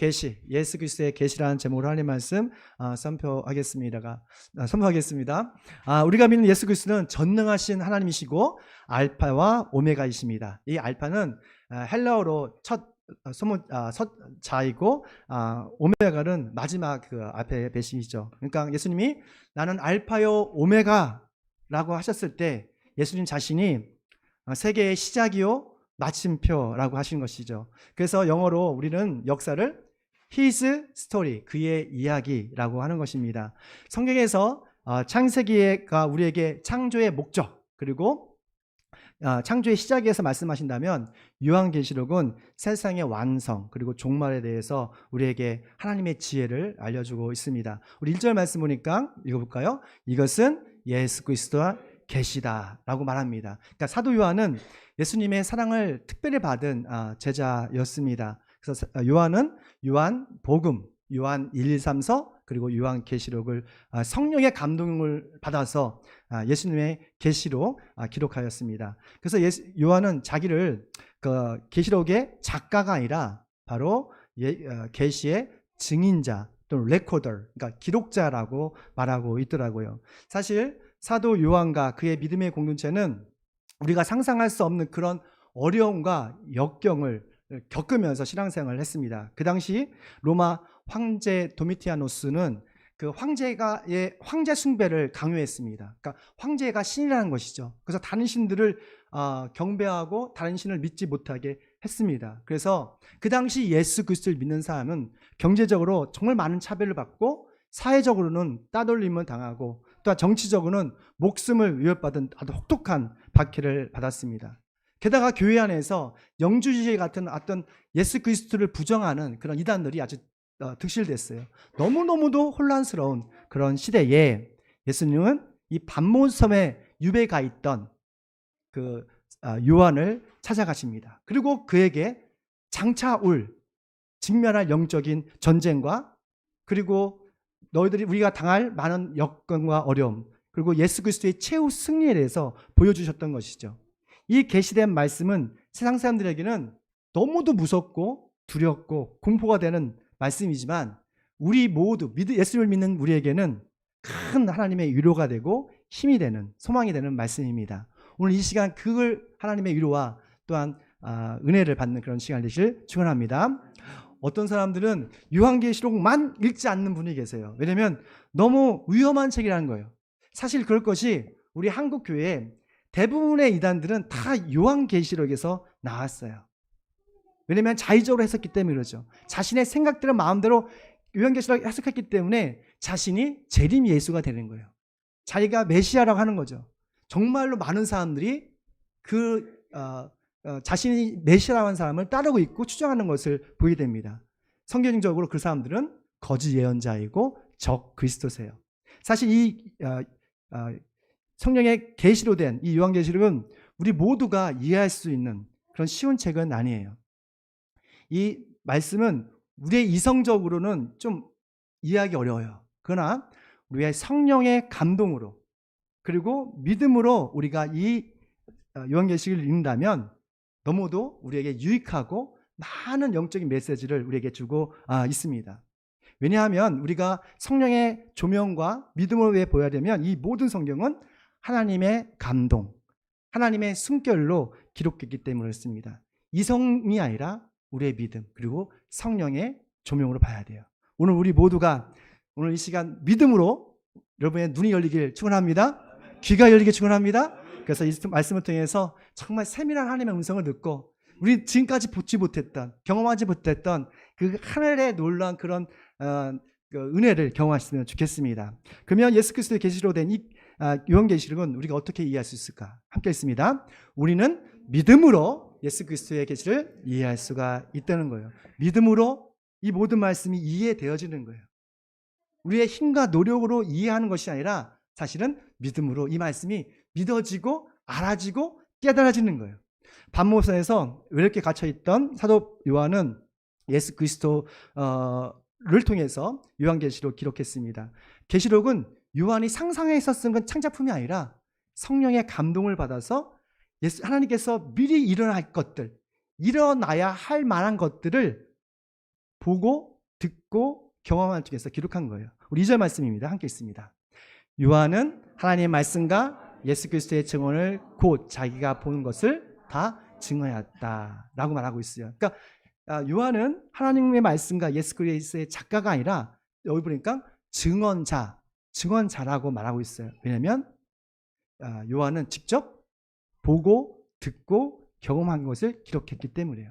계시, 예수 그리스도의 계시라는 제목으로 하나님 말씀 선포하겠습니다. 우리가 믿는 예수 그리스도는 전능하신 하나님이시고 알파와 오메가이십니다. 이 알파는 헬라어로 첫 자이고 오메가는 마지막 그 앞에 배신이죠. 그러니까 예수님이 나는 알파요 오메가라고 하셨을 때 예수님 자신이 세계의 시작이요 마침표라고 하신 것이죠. 그래서 영어로 우리는 역사를 His story, 그의 이야기라고 하는 것입니다. 성경에서 창세기가 우리에게 창조의 목적 그리고 창조의 시작에서 말씀하신다면 요한계시록은 세상의 완성 그리고 종말에 대해서 우리에게 하나님의 지혜를 알려주고 있습니다. 우리 1절 말씀 보니까 읽어볼까요? 이것은 예수 그리스도와 계시다라고 말합니다. 그러니까 사도 요한은 예수님의 사랑을 특별히 받은 제자였습니다. 그래서 요한은 요한복음, 요한 1, 2, 3서 그리고 요한계시록을 성령의 감동을 받아서 예수님의 계시로 기록하였습니다. 그래서 요한은 자기를 그 계시록의 작가가 아니라 바로 계시의 증인자 또는 레코더, 그러니까 기록자라고 말하고 있더라고요. 사실 사도 요한과 그의 믿음의 공동체는 우리가 상상할 수 없는 그런 어려움과 역경을 겪으면서 신앙생활을 했습니다. 그 당시 로마 황제 도미티아노스는 그 황제의 황제 숭배를 강요했습니다. 그러니까 황제가 신이라는 것이죠. 그래서 다른 신들을 경배하고 다른 신을 믿지 못하게 했습니다. 그래서 그 당시 예수 그리스도를 믿는 사람은 경제적으로 정말 많은 차별을 받고 사회적으로는 따돌림을 당하고 또 정치적으로는 목숨을 위협받은 아주 혹독한 박해를 받았습니다. 게다가 교회 안에서 영주주의 같은 어떤 예수 그리스도를 부정하는 그런 이단들이 아주 득실됐어요. 너무너무도 혼란스러운 그런 시대에 예수님은 이 반모섬에 유배가 있던 그 요한을 찾아가십니다. 그리고 그에게 장차 올 직면할 영적인 전쟁과 그리고 우리가 당할 많은 역경과 어려움 그리고 예수 그리스도의 최후 승리에 대해서 보여주셨던 것이죠. 이 계시된 말씀은 세상 사람들에게는 너무도 무섭고 두렵고 공포가 되는 말씀이지만 우리 모두 예수를 믿는 우리에게는 큰 하나님의 위로가 되고 힘이 되는 소망이 되는 말씀입니다. 오늘 이 시간 그걸 하나님의 위로와 또한 은혜를 받는 그런 시간 되시길 축원합니다. 어떤 사람들은 요한계시록만 읽지 않는 분이 계세요. 왜냐하면 너무 위험한 책이라는 거예요. 사실 그럴 것이 우리 한국 교회에 대부분의 이단들은 다 요한계시록에서 나왔어요. 왜냐하면 자의적으로 해석했기 때문에 그러죠. 자신의 생각대로 마음대로 요한계시록 해석했기 때문에 자신이 재림 예수가 되는 거예요. 자기가 메시아라고 하는 거죠. 정말로 많은 사람들이 자신이 메시아라고 하는 사람을 따르고 있고 추정하는 것을 보게 됩니다. 성경적으로 그 사람들은 거짓 예언자이고 적 그리스도세요. 사실 이 성령의 계시로 된 이 요한계시록은 우리 모두가 이해할 수 있는 그런 쉬운 책은 아니에요. 이 말씀은 우리의 이성적으로는 좀 이해하기 어려워요. 그러나 우리의 성령의 감동으로 그리고 믿음으로 우리가 이 요한계시록을 읽는다면 너무도 우리에게 유익하고 많은 영적인 메시지를 우리에게 주고 있습니다. 왜냐하면 우리가 성령의 조명과 믿음으로 왜 보여야 되면 이 모든 성경은 하나님의 감동, 하나님의 숨결로 기록했기 때문에 그렇습니다. 이성이 아니라 우리의 믿음 그리고 성령의 조명으로 봐야 돼요. 오늘 우리 모두가 오늘 이 시간 믿음으로 여러분의 눈이 열리길 축원합니다. 귀가 열리길 축원합니다. 그래서 이 말씀을 통해서 정말 세밀한 하나님의 음성을 듣고 우리 지금까지 보지 못했던 경험하지 못했던 그 하늘의 놀라운 그런 은혜를 경험하시면 좋겠습니다. 그러면 예수 그리스도의 계시로 된 이 요한계시록은 우리가 어떻게 이해할 수 있을까? 함께 있습니다. 우리는 믿음으로 예수 그리스도의 계시를 이해할 수가 있다는 거예요. 믿음으로 이 모든 말씀이 이해되어지는 거예요. 우리의 힘과 노력으로 이해하는 것이 아니라 사실은 믿음으로 이 말씀이 믿어지고 알아지고 깨달아지는 거예요. 반모섬에서 외롭게 갇혀있던 사도 요한은 예수 그리스도를 통해서 요한계시록 기록했습니다. 계시록은 요한이 상상해서 쓴 건 창작품이 아니라 성령의 감동을 받아서 하나님께서 미리 일어날 것들, 일어나야 할 만한 것들을 보고 듣고 경험을 통해서 기록한 거예요. 우리 2절 말씀입니다. 함께 읽습니다. 요한은 하나님의 말씀과 예수 그리스도의 증언을 곧 자기가 보는 것을 다 증언하였다 라고 말하고 있어요. 그러니까 요한은 하나님의 말씀과 예수 그리스도의 작가가 아니라 여기 보니까 증언자라고 말하고 있어요. 왜냐하면 요한은 직접 보고 듣고 경험한 것을 기록했기 때문이에요.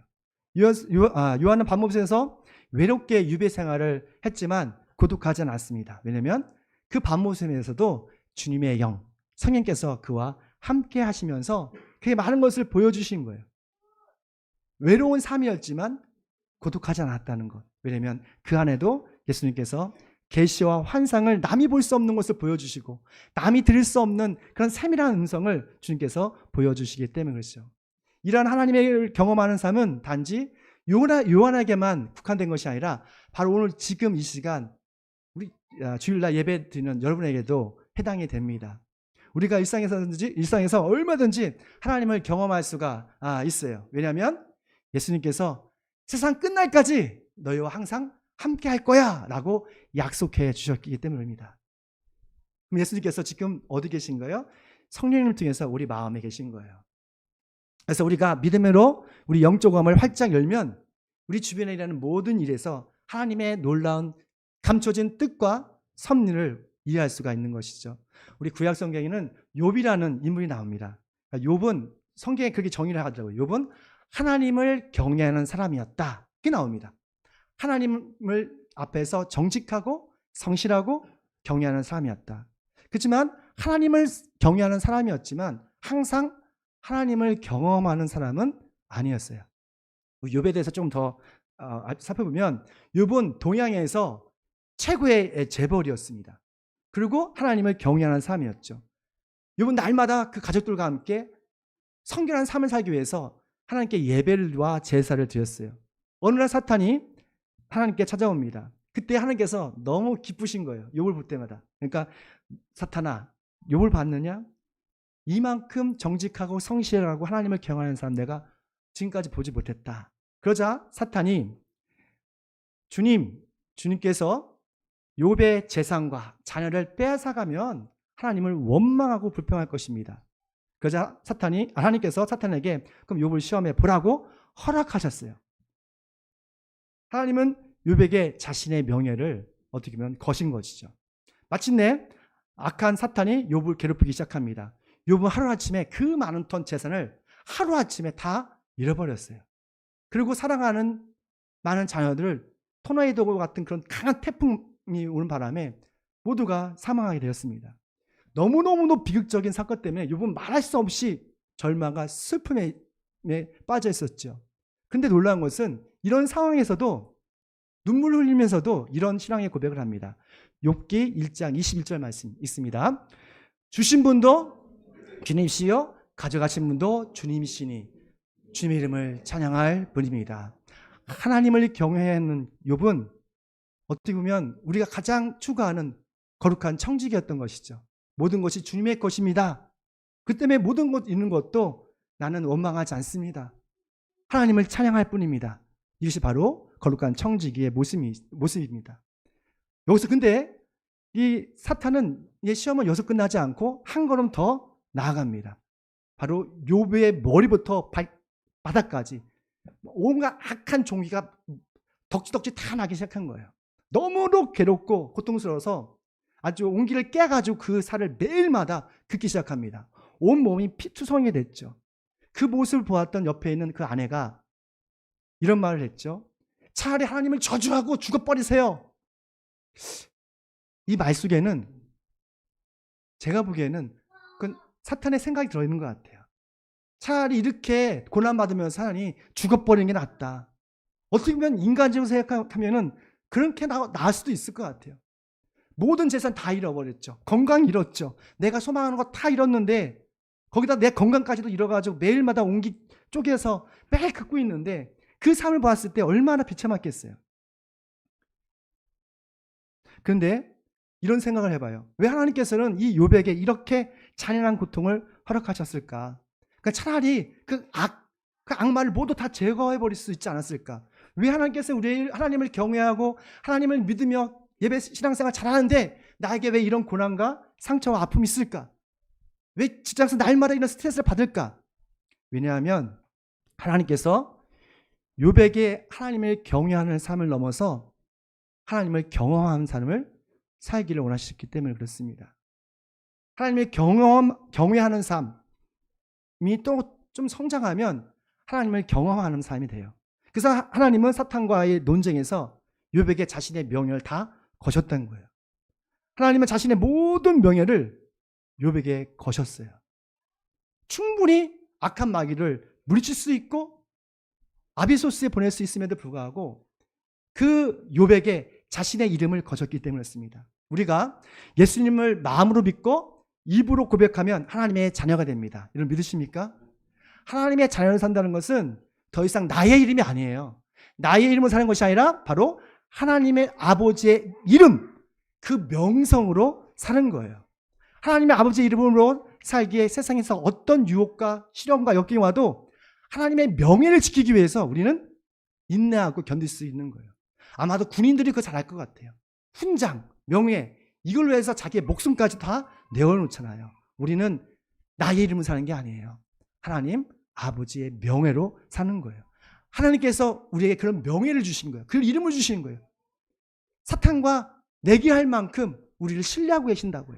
요한은 밤모습에서 외롭게 유배 생활을 했지만 고독하지 않았습니다. 왜냐하면 그 밤모습에서도 주님의 영, 성령께서 그와 함께 하시면서 그게 많은 것을 보여주신 거예요. 외로운 삶이었지만 고독하지 않았다는 것. 왜냐하면 그 안에도 예수님께서 계시와 환상을 남이 볼 수 없는 것을 보여주시고 남이 들을 수 없는 그런 세밀한 음성을 주님께서 보여주시기 때문에 그렇죠. 이러한 하나님의 경험하는 삶은 단지 요한에게만 국한된 것이 아니라 바로 오늘 지금 이 시간 우리 주일날 예배 드리는 여러분에게도 해당이 됩니다. 우리가 일상에서 얼마든지 하나님을 경험할 수가 있어요. 왜냐하면 예수님께서 세상 끝날까지 너희와 항상 함께 할 거야 라고 약속해 주셨기 때문입니다. 그럼 예수님께서 지금 어디 계신가요? 성령님을 통해서 우리 마음에 계신 거예요. 그래서 우리가 믿음으로 우리 영적 마음을 활짝 열면 우리 주변에 일하는 모든 일에서 하나님의 놀라운 감춰진 뜻과 섭리를 이해할 수가 있는 것이죠. 우리 구약 성경에는 욥이라는 인물이 나옵니다. 욥은 성경에 그렇게 정의를 하더라고요. 욥은 하나님을 경외하는 사람이었다. 그게 나옵니다. 하나님을 앞에서 정직하고 성실하고 경외하는 사람이었다. 그렇지만 하나님을 경외하는 사람이었지만 항상 하나님을 경험하는 사람은 아니었어요. 욥에 대해서 좀 더 살펴보면 욥은 동양에서 최고의 재벌이었습니다. 그리고 하나님을 경외하는 사람이었죠. 욥은 날마다 그 가족들과 함께 성결한 삶을 살기 위해서 하나님께 예배와 제사를 드렸어요. 어느 날 사탄이 하나님께 찾아옵니다. 그때 하나님께서 너무 기쁘신 거예요. 욥을 볼 때마다. 그러니까 사탄아, 욥을 봤느냐? 이만큼 정직하고 성실하고 하나님을 경외하는 사람 내가 지금까지 보지 못했다. 그러자 사탄이 주님께서 욥의 재산과 자녀를 빼앗아가면 하나님을 원망하고 불평할 것입니다. 그러자 하나님께서 사탄에게 그럼 욥을 시험해 보라고 허락하셨어요. 하나님은 욥에게 자신의 명예를 어떻게 보면 거신 것이죠. 마침내 악한 사탄이 욥을 괴롭히기 시작합니다. 욥은 하루아침에 그 많은 톤 재산을 하루아침에 다 잃어버렸어요. 그리고 사랑하는 많은 자녀들을 토네이도 같은 그런 강한 태풍이 오는 바람에 모두가 사망하게 되었습니다. 너무너무 비극적인 사건 때문에 욥은 말할 수 없이 절망과 슬픔에 빠져 있었죠. 그런데 놀라운 것은 이런 상황에서도 눈물을 흘리면서도 이런 신앙의 고백을 합니다. 욥기 1장 21절 말씀 있습니다. 주신 분도 주님이시요 가져가신 분도 주님이시니 주님의 이름을 찬양할 뿐입니다. 하나님을 경외하는 욥은 어떻게 보면 우리가 가장 추구하는 거룩한 청지기였던 것이죠. 모든 것이 주님의 것입니다. 그 때문에 모든 것 있는 것도 나는 원망하지 않습니다. 하나님을 찬양할 뿐입니다. 이것이 바로 거룩한 청지기의 모습입니다. 여기서 근데 이 사탄은 이 시험은 여기서 끝나지 않고 한 걸음 더 나아갑니다. 바로 욥의 머리부터 바닥까지 온갖 악한 종기가 덕지덕지 다 나기 시작한 거예요. 너무도 괴롭고 고통스러워서 아주 온기를 깨가지고 그 살을 매일마다 긋기 시작합니다. 온 몸이 피투성이 됐죠. 그 모습을 보았던 옆에 있는 그 아내가 이런 말을 했죠. 차라리 하나님을 저주하고 죽어버리세요. 이 말 속에는 제가 보기에는 그건 사탄의 생각이 들어있는 것 같아요. 차라리 이렇게 고난받으면서 하나님 죽어버리는 게 낫다. 어떻게 보면 인간적으로 생각하면 그렇게 나을 수도 있을 것 같아요. 모든 재산 다 잃어버렸죠. 건강 잃었죠. 내가 소망하는 거 다 잃었는데 거기다 내 건강까지도 잃어가지고 매일마다 온기 쪼개서 매일 긋고 있는데 그 삶을 봤을 때 얼마나 비참했겠어요. 그런데 이런 생각을 해봐요. 왜 하나님께서는 이 욥에게 이렇게 잔인한 고통을 허락하셨을까? 그러니까 차라리 그 악마를 모두 다 제거해버릴 수 있지 않았을까? 왜 하나님께서 하나님을 경외하고 하나님을 믿으며 예배 신앙생활 잘하는데 나에게 왜 이런 고난과 상처와 아픔이 있을까? 왜 직장에서 날마다 이런 스트레스를 받을까? 왜냐하면 하나님께서 욥에게 하나님을 경외하는 삶을 넘어서 하나님을 경험하는 삶을 살기를 원하셨기 때문에 그렇습니다. 하나님을 경외하는 삶이 또 좀 성장하면 하나님을 경험하는 삶이 돼요. 그래서 하나님은 사탄과의 논쟁에서 욥에게 자신의 명예를 다 거셨다는 거예요. 하나님은 자신의 모든 명예를 욥에게 거셨어요. 충분히 악한 마귀를 물리칠 수 있고 아비소스에 보낼 수 있음에도 불구하고 그 욥에게 자신의 이름을 거셨기 때문이었습니다. 우리가 예수님을 마음으로 믿고 입으로 고백하면 하나님의 자녀가 됩니다. 여러분 믿으십니까? 하나님의 자녀를 산다는 것은 더 이상 나의 이름이 아니에요. 나의 이름으로 사는 것이 아니라 바로 하나님의 아버지의 이름, 그 명성으로 사는 거예요. 하나님의 아버지의 이름으로 살기에 세상에서 어떤 유혹과 시련과 역경이 와도 하나님의 명예를 지키기 위해서 우리는 인내하고 견딜 수 있는 거예요. 아마도 군인들이 그거 잘 알 것 같아요. 훈장, 명예, 이걸 위해서 자기의 목숨까지 다 내어놓잖아요. 우리는 나의 이름으로 사는 게 아니에요. 하나님 아버지의 명예로 사는 거예요. 하나님께서 우리에게 그런 명예를 주신 거예요. 그 이름을 주신 거예요. 사탄과 내기할 만큼 우리를 신뢰하고 계신다고요.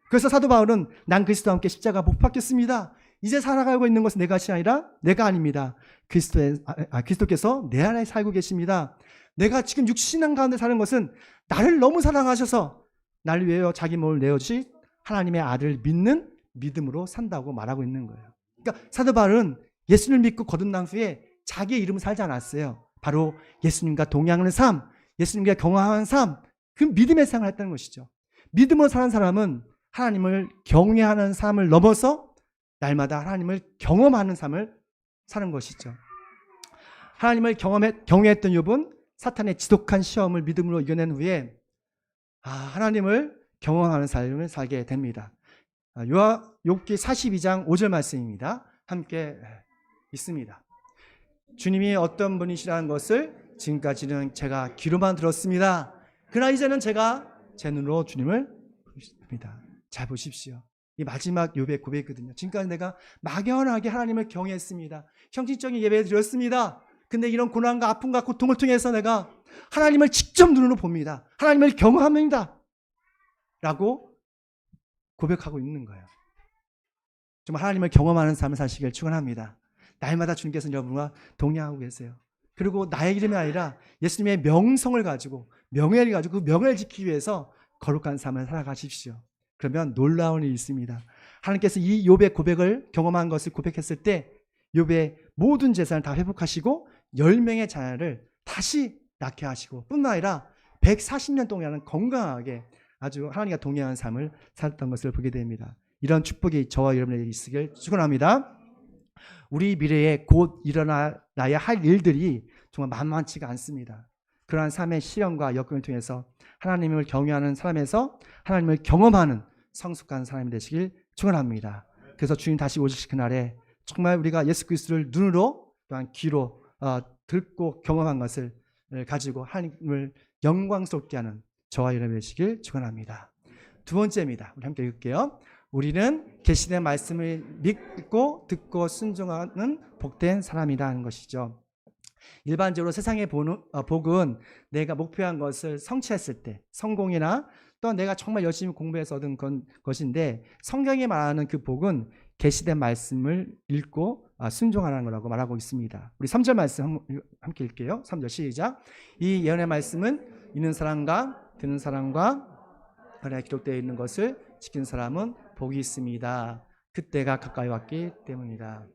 그래서 사도 바울은 난 그리스도와 함께 십자가 못 박혔습니다. 이제 살아가고 있는 것은 내가 아니라 내가 아닙니다. 그리스도께서 내 안에 살고 계십니다. 내가 지금 육신한 가운데 사는 것은 나를 너무 사랑하셔서 나를 위하여 자기 몸을 내어주신 하나님의 아들을 믿는 믿음으로 산다고 말하고 있는 거예요. 그러니까 사도 바울은 예수님을 믿고 거듭난 후에 자기의 이름을 살지 않았어요. 바로 예수님과 동행하는 삶, 예수님과 경험하는 삶, 그 믿음의 생활을 했다는 것이죠. 믿음으로 사는 사람은 하나님을 경외하는 삶을 넘어서 날마다 하나님을 경험하는 삶을 사는 것이죠. 하나님을 경외했던 욥은 사탄의 지독한 시험을 믿음으로 이겨낸 후에 하나님을 경험하는 삶을 살게 됩니다. 욥기 42장 5절 말씀입니다. 함께 있습니다. 주님이 어떤 분이시라는 것을 지금까지는 제가 귀로만 들었습니다. 그러나 이제는 제가 제 눈으로 주님을 봅니다. 잘 보십시오. 이 마지막 욥의 고백이거든요. 지금까지 내가 막연하게 하나님을 경외했습니다. 형식적인 예배를 드렸습니다. 근데 이런 고난과 아픔과 고통을 통해서 내가 하나님을 직접 눈으로 봅니다. 하나님을 경험합니다. 라고 고백하고 있는 거예요. 정말 하나님을 경험하는 삶을 사시길 축원합니다. 날마다 주님께서는 여러분과 동행하고 계세요. 그리고 나의 이름이 아니라 예수님의 명성을 가지고 명예를 가지고 그 명예를 지키기 위해서 거룩한 삶을 살아가십시오. 그러면 놀라운 일이 있습니다. 하나님께서 이 욥의 고백을 경험한 것을 고백했을 때 욥의 모든 재산을 다 회복하시고 10명의 자녀를 다시 낳게 하시고 뿐만 아니라 140년 동안은 건강하게 아주 하나님과 동행하는 삶을 살았던 것을 보게 됩니다. 이런 축복이 저와 여러분에게 있으길 축원합니다. 우리 미래에 곧 일어나야 할 일들이 정말 만만치가 않습니다. 그러한 삶의 시련과 역경을 통해서 하나님을 경외하는 사람에서 하나님을 경험하는 성숙한 사람이 되시길 축원합니다. 그래서 주님 다시 오실 그날에 정말 우리가 예수 그리스도를 눈으로 또한 귀로 듣고 경험한 것을 가지고 하나님을 영광스럽게 하는 저와 여러분 되시길 축원합니다. 두 번째입니다. 우리 함께 읽을게요. 우리는 계시된 말씀을 믿고 듣고 순종하는 복된 사람이다 하는 것이죠. 일반적으로 세상의 복은 내가 목표한 것을 성취했을 때 성공이나 또 내가 정말 열심히 공부해서 얻은 것인데 성경이 말하는 그 복은 계시된 말씀을 읽고 순종하는 거라고 말하고 있습니다. 우리 3절 말씀 함께 읽게요. 3절 시작. 이 예언의 말씀은 있는 사람과 듣는 사람과 그래 기록되어 있는 것을 지키는 사람은 복이 있습니다. 그때가 가까이 왔기 때문이다.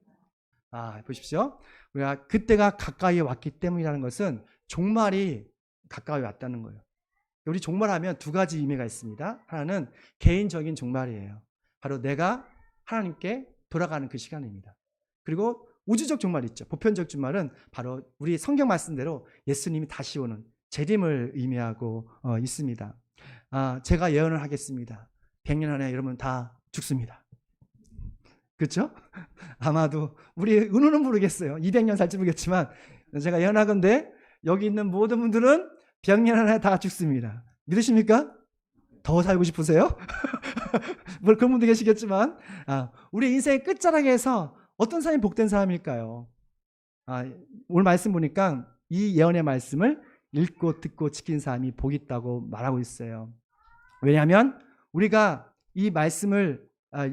보십시오. 우리가 그때가 가까이 왔기 때문이라는 것은 종말이 가까이 왔다는 거예요. 우리 종말하면 두 가지 의미가 있습니다. 하나는 개인적인 종말이에요. 바로 내가 하나님께 돌아가는 그 시간입니다. 그리고 우주적 종말 있죠. 보편적 종말은 바로 우리 성경 말씀대로 예수님이 다시 오는 재림을 의미하고 있습니다. 제가 예언을 하겠습니다. 100년 안에 여러분 다 죽습니다. 그렇죠? 아마도 우리 은우는 모르겠어요. 200년 살지 모르겠지만 제가 예언하건대 여기 있는 모든 분들은 병년 안에 다 죽습니다. 믿으십니까? 더 살고 싶으세요? 뭐 그런 분도 계시겠지만 우리 인생의 끝자락에서 어떤 사람이 복된 사람일까요? 오늘 말씀 보니까 이 예언의 말씀을 읽고 듣고 지킨 사람이 복 있다고 말하고 있어요. 왜냐하면 우리가 이 말씀을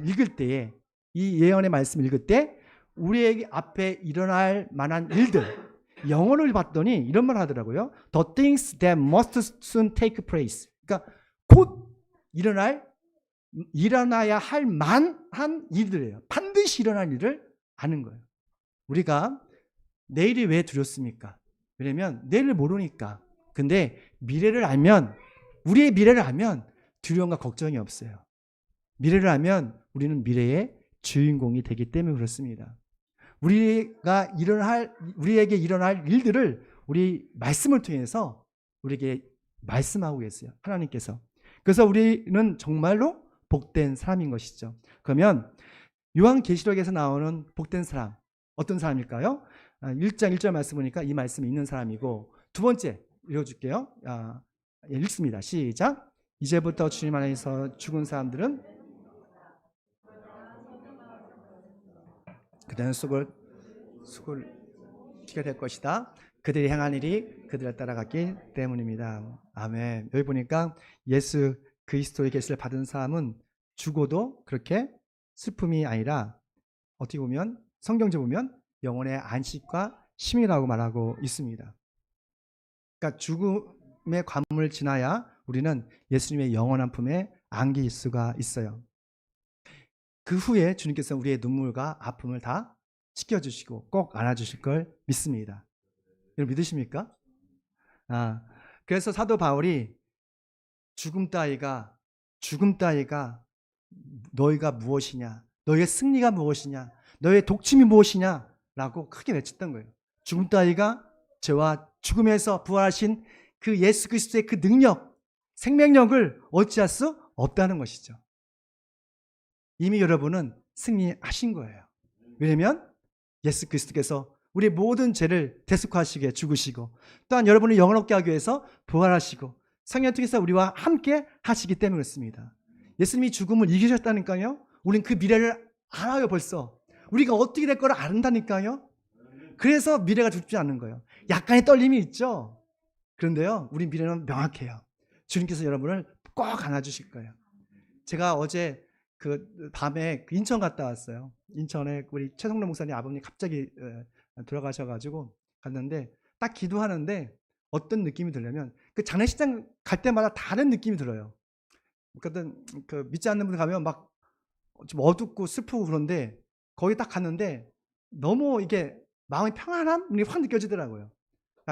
읽을 때에, 이 예언의 말씀을 읽을 때 우리에게 앞에 일어날 만한 일들, 영어를 봤더니 이런 말 하더라고요. The things that must soon take place. 그러니까 곧 일어나야 할 만한 일들이에요. 반드시 일어날 일을 아는 거예요. 우리가 내일이 왜 두렵습니까? 왜냐면 내일을 모르니까. 근데 미래를 알면, 우리의 미래를 알면 두려움과 걱정이 없어요. 미래를 알면 우리는 미래의 주인공이 되기 때문에 그렇습니다. 우리에게 일어날 일들을 우리 말씀을 통해서 우리에게 말씀하고 계세요. 하나님께서. 그래서 우리는 정말로 복된 사람인 것이죠. 그러면 요한계시록에서 나오는 복된 사람, 어떤 사람일까요? 1장 1절 말씀 보니까 이 말씀이 있는 사람이고, 두 번째 읽어줄게요. 읽습니다. 시작. 이제부터 주님 안에서 죽은 사람들은 그들은 속을 피게 될 것이다. 그들이 행한 일이 그들을 따라갔기 때문입니다. 아멘. 여기 보니까 예수 그리스도의 계시를 받은 사람은 죽어도 그렇게 슬픔이 아니라, 어떻게 보면 성경제 보면 영혼의 안식과 쉼이라고 말하고 있습니다. 그러니까 죽음의 관문을 지나야 우리는 예수님의 영원한 품에 안길 수가 있어요. 그 후에 주님께서 우리의 눈물과 아픔을 다 씻겨주시고 꼭 안아주실 걸 믿습니다. 여러분 믿으십니까? 그래서 사도 바울이 죽음 따위가 너희가 무엇이냐, 너희의 승리가 무엇이냐, 너희의 독침이 무엇이냐 라고 크게 외쳤던 거예요. 죽음 따위가 죄와 죽음에서 부활하신 그 예수 그리스도의 그 능력, 생명력을 어찌할 수 없다는 것이죠. 이미 여러분은 승리하신 거예요. 왜냐하면 예수 그리스도께서 우리의 모든 죄를 대속하시게 죽으시고, 또한 여러분을 영원 얻게 하기 위해서 부활하시고 성령 통해서 우리와 함께 하시기 때문에 그렇습니다. 예수님이 죽음을 이기셨다니까요. 우린 그 미래를 알아요. 벌써 우리가 어떻게 될 거를 안다니까요. 그래서 미래가 두렵지 않는 거예요. 약간의 떨림이 있죠. 그런데요, 우리 미래는 명확해요. 주님께서 여러분을 꼭 안아주실 거예요. 제가 어제 그 밤에 인천 갔다 왔어요. 인천에 우리 최성로 목사님 아버님 갑자기 돌아가셔가지고 갔는데, 딱 기도하는데 어떤 느낌이 들냐면, 그 장례식장 갈 때마다 다른 느낌이 들어요. 그러니까 그 믿지 않는 분들 가면 막 좀 어둡고 슬프고 그런데, 거기 딱 갔는데 너무 이게 마음의 평안함이 확 느껴지더라고요.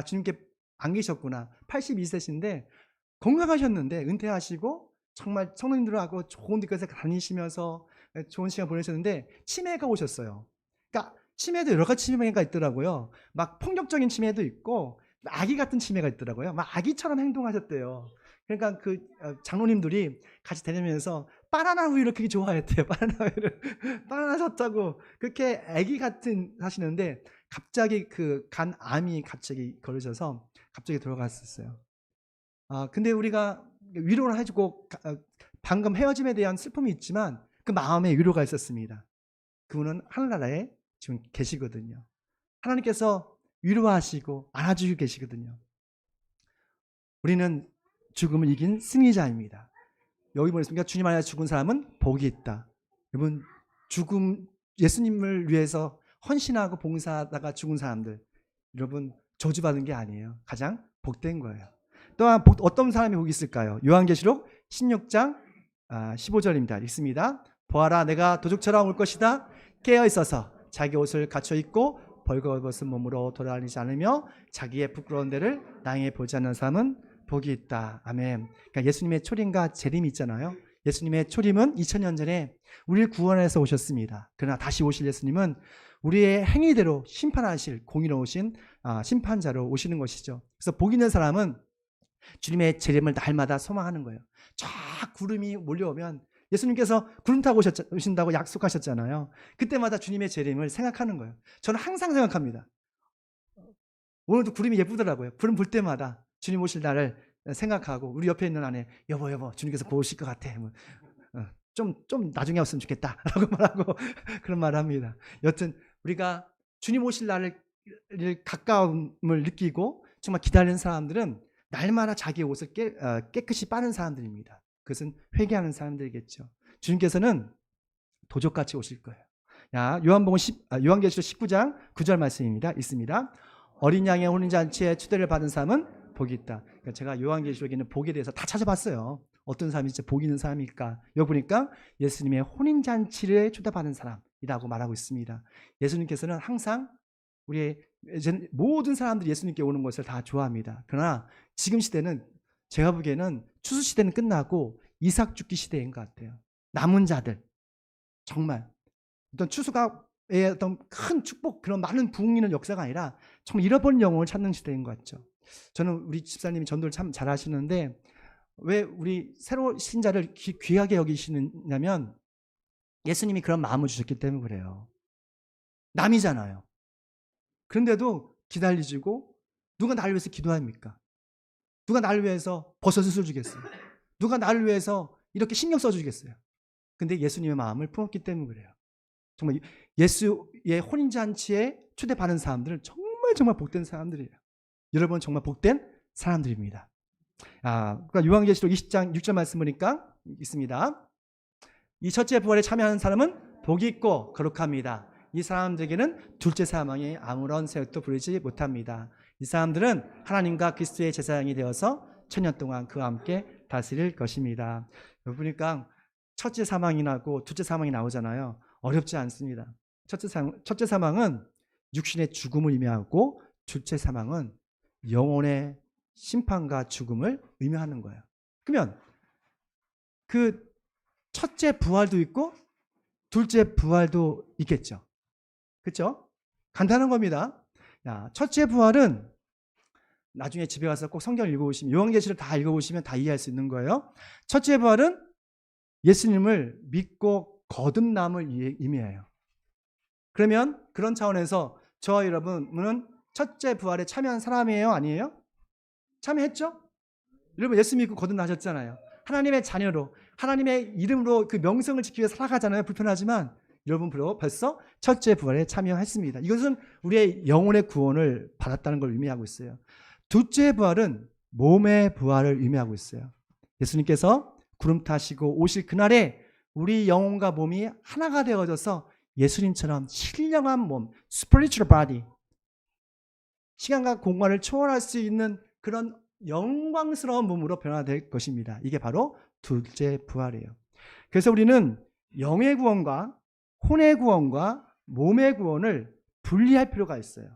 주님께 안 계셨구나. 82세신데 건강하셨는데 은퇴하시고 정말 성도님들하고 좋은 데까지 다니시면서 좋은 시간 보내셨는데 치매가 오셨어요. 그러니까 치매도 여러 가지 치매가 있더라고요. 막 폭력적인 치매도 있고 아기 같은 치매가 있더라고요. 막 아기처럼 행동하셨대요. 그러니까 그 장로님들이 같이 다니면서 바나나 우유를 그렇게 좋아했대요. 바나나 우유를 바나나 샀다고 그렇게 아기 같은 하시는데, 갑자기 그 간암이 갑자기 걸리셔서 갑자기 돌아갔었어요. 근데 우리가 위로를 해주고, 방금 헤어짐에 대한 슬픔이 있지만 그 마음에 위로가 있었습니다. 그분은 하늘나라에 지금 계시거든요. 하나님께서 위로하시고 안아주시고 계시거든요. 우리는 죽음을 이긴 승리자입니다. 여기 보니까 주님 안에 죽은 사람은 복이 있다. 여러분, 예수님을 위해서 헌신하고 봉사하다가 죽은 사람들, 여러분 저주받은 게 아니에요. 가장 복된 거예요. 또한 어떤 사람이 복이 있을까요? 요한계시록 16장 15절입니다. 읽습니다. 보아라, 내가 도둑처럼 올 것이다. 깨어있어서 자기 옷을 갖춰 입고 벌거벗은 몸으로 돌아다니지 않으며 자기의 부끄러운 데를 땅에 보지 않는 사람은 복이 있다. 아멘. 그러니까 예수님의 초림과 재림이 있잖아요. 예수님의 초림은 2000년 전에 우리를 구원해서 오셨습니다. 그러나 다시 오실 예수님은 우리의 행위대로 심판하실 공의로우신 심판자로 오시는 것이죠. 그래서 복 있는 사람은 주님의 재림을 날마다 소망하는 거예요. 쫙 구름이 몰려오면 예수님께서 구름 타고 오신다고 약속하셨잖아요. 그때마다 주님의 재림을 생각하는 거예요. 저는 항상 생각합니다. 오늘도 구름이 예쁘더라고요. 구름 볼 때마다 주님 오실 날을 생각하고 우리 옆에 있는 아내 여보 주님께서 보실 것 같아. 뭐, 좀 나중에 왔으면 좋겠다 라고 말하고 그런 말을 합니다. 여튼 우리가 주님 오실 날을 가까움을 느끼고 정말 기다리는 사람들은 날마다 자기 옷을 깨끗이 빠는 사람들입니다. 그것은 회개하는 사람들이겠죠. 주님께서는 도적같이 오실 거예요. 요한계시록 19장 9절 말씀입니다. 있습니다. 어린 양의 혼인잔치에 초대를 받은 사람은 복이 있다. 그러니까 제가 요한계시록에 있는 복에 대해서 다 찾아봤어요. 어떤 사람이 진짜 복 있는 사람일까? 여기 보니까 예수님의 혼인잔치를 초대받은 사람이라고 말하고 있습니다. 예수님께서는 항상 우리의 모든 사람들이 예수님께 오는 것을 다 좋아합니다. 그러나 지금 시대는 제가 보기에는 추수 시대는 끝나고 이삭 죽기 시대인 것 같아요. 남은 자들 정말 어떤 추수가의 어떤 큰 축복 그런 많은 부흥 있는 역사가 아니라 정말 잃어버린 영혼을 찾는 시대인 것 같죠. 저는 우리 집사님이 전도를 참 잘하시는데 왜 우리 새로 신자를 귀하게 여기시느냐면 예수님이 그런 마음을 주셨기 때문에 그래요. 남이잖아요. 그런데도 기다리시고 누가 나를 위해서 기도합니까? 누가 나를 위해서 버섯을 써주겠어요? 누가 나를 위해서 이렇게 신경 써주겠어요? 근데 예수님의 마음을 품었기 때문에 그래요. 정말 예수의 혼인잔치에 초대받은 사람들은 정말 복된 사람들이에요. 여러분 정말 복된 사람들입니다. 그러니까 요한계시록 20장 6절 말씀 보니까 있습니다. 이 첫째 부활에 참여하는 사람은 복이 있고 거룩합니다. 이 사람들에게는 둘째 사망이 아무런 세력도 부리지 못합니다. 이 사람들은 하나님과 그리스도의 제사장이 되어서 천년 동안 그와 함께 다스릴 것입니다. 보니까 첫째 사망이 나고 둘째 사망이 나오잖아요. 어렵지 않습니다. 첫째 사망은 육신의 죽음을 의미하고 둘째 사망은 영혼의 심판과 죽음을 의미하는 거예요. 그러면 그 첫째 부활도 있고 둘째 부활도 있겠죠. 그렇죠? 간단한 겁니다. 첫째 부활은 나중에 집에 가서 꼭 성경을 읽어보시면 요한계시를 다 읽어보시면 다 이해할 수 있는 거예요. 첫째 부활은 예수님을 믿고 거듭남을 의미해요. 그러면 그런 차원에서 저와 여러분은 첫째 부활에 참여한 사람이에요? 아니에요? 참여했죠? 여러분 예수 믿고 거듭나셨잖아요. 하나님의 자녀로 하나님의 이름으로 그 명성을 지키기 위해 살아가잖아요. 불편하지만 여러분 벌써 첫째 부활에 참여했습니다. 이것은 우리의 영혼의 구원을 받았다는 걸 의미하고 있어요. 둘째 부활은 몸의 부활을 의미하고 있어요. 예수님께서 구름 타시고 오실 그날에 우리 영혼과 몸이 하나가 되어져서 예수님처럼 신령한 몸, spiritual body, 시간과 공간을 초월할 수 있는 그런 영광스러운 몸으로 변화될 것입니다. 이게 바로 둘째 부활이에요. 그래서 우리는 영의 구원과 혼의 구원과 몸의 구원을 분리할 필요가 있어요.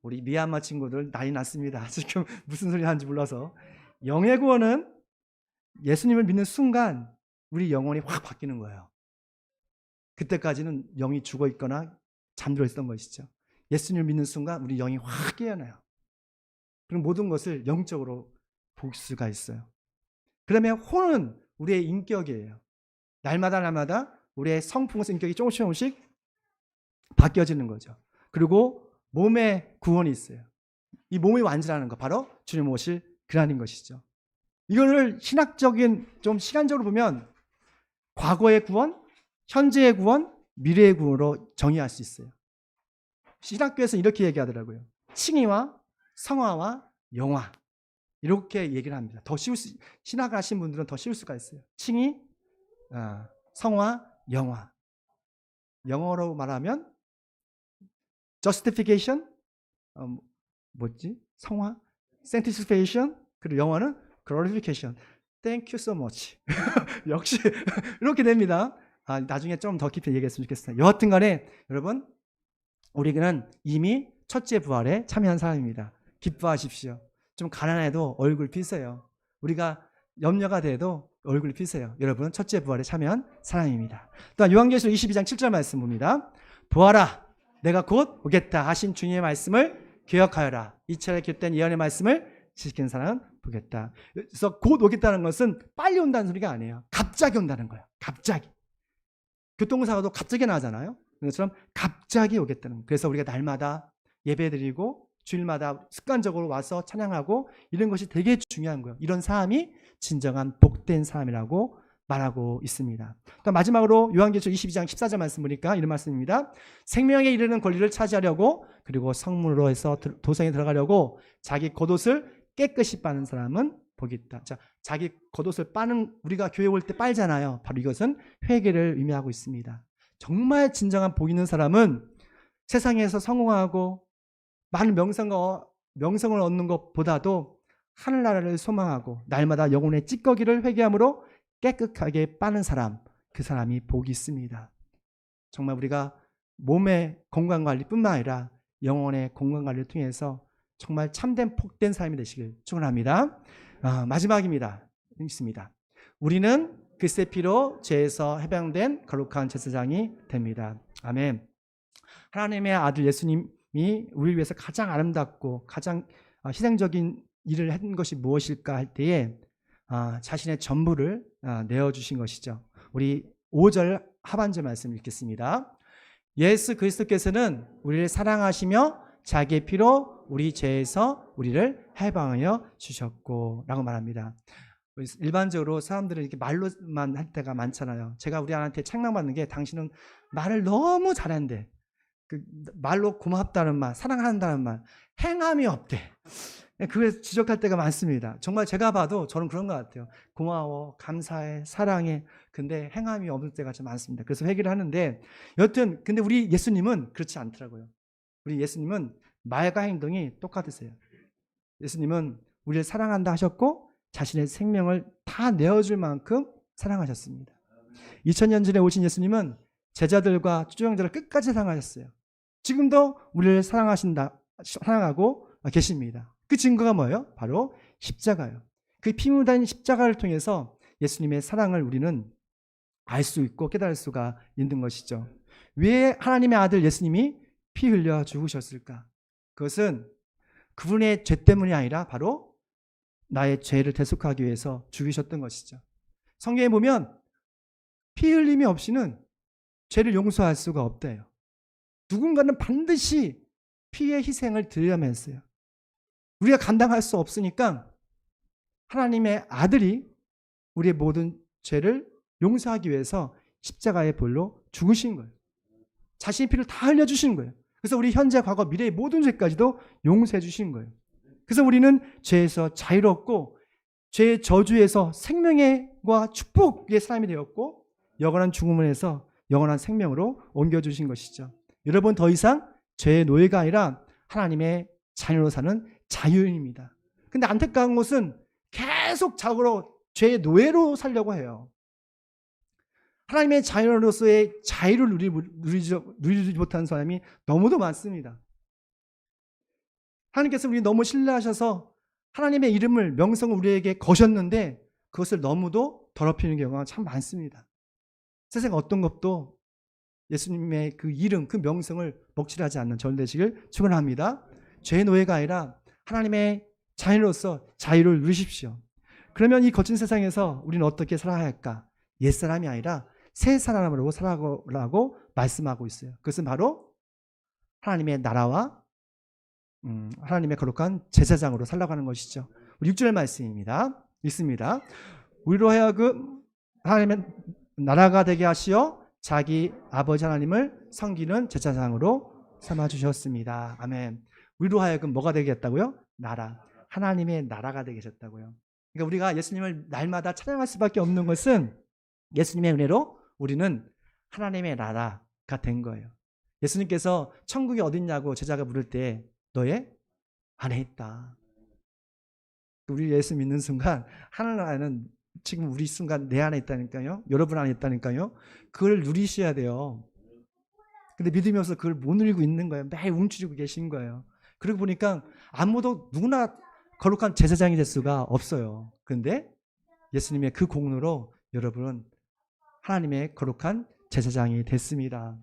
우리 미얀마 친구들 난리 났습니다. 지금 무슨 소리 하는지 몰라서. 영의 구원은 예수님을 믿는 순간 우리 영혼이 확 바뀌는 거예요. 그때까지는 영이 죽어 있거나 잠들어 있었던 것이죠. 예수님을 믿는 순간 우리 영이 확 깨어나요. 그럼 모든 것을 영적으로 볼 수가 있어요. 그러면 혼은 우리의 인격이에요. 날마다 우리의 성품과 인격이 조금씩 바뀌어지는 거죠. 그리고 몸의 구원이 있어요. 이 몸이 완전하는 거 바로 주님 오실 그날인 것이죠. 이거를 신학적인 좀 시간적으로 보면 과거의 구원, 현재의 구원, 미래의 구원으로 정의할 수 있어요. 신학교에서 이렇게 얘기하더라고요. 칭의와 성화와 영화 이렇게 얘기를 합니다. 더 쉬울 신학을 하신 분들은 더 쉬울 수가 있어요. 칭의, 성화, 영화. 영어로 말하면 justification, 성화, sanctification, 그리고 영어는 glorification. Thank you so much. 역시 이렇게 됩니다. 나중에 좀 더 깊이 얘기했으면 좋겠어요. 여하튼 간에 여러분 우리는 이미 첫째 부활에 참여한 사람입니다. 기뻐하십시오. 좀 가난해도 얼굴 피세요. 우리가 염려가 돼도 얼굴 피세요. 여러분 첫째 부활에 참여한 사람입니다. 또한 요한계시록 22장 7절 말씀 봅니다. 보아라 내가 곧 오겠다 하신 주님의 말씀을 기억하여라. 이철에 기록된 예언의 말씀을 지키는 사람은 보겠다. 그래서 곧 오겠다는 것은 빨리 온다는 소리가 아니에요. 갑자기 온다는 거예요. 갑자기. 교통사고도 갑자기 나잖아요. 그것처럼 갑자기 오겠다는 거예요. 그래서 우리가 날마다 예배드리고 주일마다 습관적으로 와서 찬양하고 이런 것이 되게 중요한 거예요. 이런 사람이 진정한 복된 사람이라고 말하고 있습니다. 또 마지막으로 요한계시록 22장 14절 말씀 보니까 이런 말씀입니다. 생명에 이르는 권리를 차지하려고 그리고 성문으로 해서 도성에 들어가려고 자기 겉옷을 깨끗이 빠는 사람은 복이 있다. 자, 자기 겉옷을 빠는, 우리가 교회 올 때 빨잖아요. 바로 이것은 회개를 의미하고 있습니다. 정말 진정한 복 있는 사람은 세상에서 성공하고 많은 명성을 얻는 것보다도 하늘나라를 소망하고 날마다 영혼의 찌꺼기를 회개함으로 깨끗하게 빠는 사람, 그 사람이 복이 있습니다. 정말 우리가 몸의 건강관리뿐만 아니라 영혼의 건강관리를 통해서 정말 참된 복된 삶이 되시길 축원합니다. 마지막입니다. 있습니다. 우리는 그리스도의 피로 죄에서 해방된 거룩한 제사장이 됩니다. 아멘. 하나님의 아들 예수님이 우리를 위해서 가장 아름답고 가장 희생적인 일을 한 것이 무엇일까 할 때에 자신의 전부를 내어주신 것이죠. 우리 5절 하반절 말씀 읽겠습니다. 예수 그리스도께서는 우리를 사랑하시며 자기의 피로 우리 죄에서 우리를 해방하여 주셨고 라고 말합니다. 일반적으로 사람들은 이렇게 말로만 할 때가 많잖아요. 제가 우리 아내한테 책망받는 게 당신은 말을 너무 잘하는데 그 말로 고맙다는 말, 사랑한다는 말, 행함이 없대. 그걸 지적할 때가 많습니다. 정말 제가 봐도 저는 그런 것 같아요. 고마워, 감사해, 사랑해. 근데 행함이 없을 때가 좀 많습니다. 그래서 회개를 하는데 여튼 근데 우리 예수님은 그렇지 않더라고요. 우리 예수님은 말과 행동이 똑같으세요. 예수님은 우리를 사랑한다 하셨고 자신의 생명을 다 내어줄 만큼 사랑하셨습니다. 2000년 전에 오신 예수님은 제자들과 추종자를 끝까지 사랑하셨어요. 지금도 우리를 사랑하고 계십니다. 그 증거가 뭐예요? 바로 십자가예요. 그 피 묻은 십자가를 통해서 예수님의 사랑을 우리는 알 수 있고 깨달을 수가 있는 것이죠. 왜 하나님의 아들 예수님이 피 흘려 죽으셨을까? 그것은 그분의 죄 때문이 아니라 바로 나의 죄를 대속하기 위해서 죽으셨던 것이죠. 성경에 보면 피 흘림이 없이는 죄를 용서할 수가 없대요. 누군가는 반드시 피의 희생을 드려야만 했어요. 우리가 감당할 수 없으니까 하나님의 아들이 우리의 모든 죄를 용서하기 위해서 십자가의 볼로 죽으신 거예요. 자신의 피를 다 흘려주신 거예요. 그래서 우리 현재, 과거, 미래의 모든 죄까지도 용서해 주신 거예요. 그래서 우리는 죄에서 자유롭고 죄의 저주에서 생명과 축복의 사람이 되었고 영원한 죽음에서 영원한 생명으로 옮겨주신 것이죠. 여러분, 더 이상 죄의 노예가 아니라 하나님의 자녀로 사는 자유인입니다. 근데 안타까운 것은 계속 자고로 죄의 노예로 살려고 해요. 하나님의 자녀로서의 자유를 누리지 못한 사람이 너무도 많습니다. 하나님께서 우리 너무 신뢰하셔서 하나님의 이름을, 명성을 우리에게 거셨는데 그것을 너무도 더럽히는 경우가 참 많습니다. 세상 어떤 것도 예수님의 그 이름, 그 명성을 먹칠하지 않는 전 되시길 축원합니다. 죄의 노예가 아니라 하나님의 자녀로서 자유를 누리십시오. 그러면 이 거친 세상에서 우리는 어떻게 살아야 할까? 옛사람이 아니라 새 사람으로 살아가라고 말씀하고 있어요. 그것은 바로 하나님의 나라와 하나님의 거룩한 제사장으로 살아가는 것이죠. 6절 말씀입니다. 있습니다. 우리로 하여금 하나님의 나라가 되게 하시어 자기 아버지 하나님을 섬기는 제사장으로 삼아주셨습니다. 아멘. 우리로 하여금 뭐가 되게 했다고요? 나라. 하나님의 나라가 되게 하셨다고요. 그러니까 우리가 예수님을 날마다 찬양할 수밖에 없는 것은 예수님의 은혜로 우리는 하나님의 나라가 된 거예요. 예수님께서 천국이 어딨냐고 제자가 물을 때 너의 안에 있다. 우리 예수 믿는 순간 하늘나라는 지금 우리 순간 내 안에 있다니까요. 여러분 안에 있다니까요. 그걸 누리셔야 돼요. 근데 믿음이 없어서 그걸 못 누리고 있는 거예요. 매일 움츠리고 계신 거예요. 그러고 보니까 아무도 누구나 거룩한 제사장이 될 수가 없어요. 그런데 예수님의 그 공로로 여러분은 하나님의 거룩한 제사장이 됐습니다.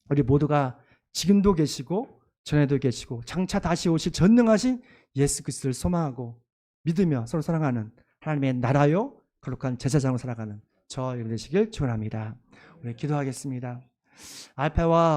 우리 모두가 지금도 계시고 전에도 계시고 장차 다시 오실 전능하신 예수 그리스도를 소망하고 믿으며 서로 사랑하는 하나님의 나라요 거룩한 제사장으로 살아가는 저 여러분 되시길 축원합니다. 우리 기도하겠습니다. 알파와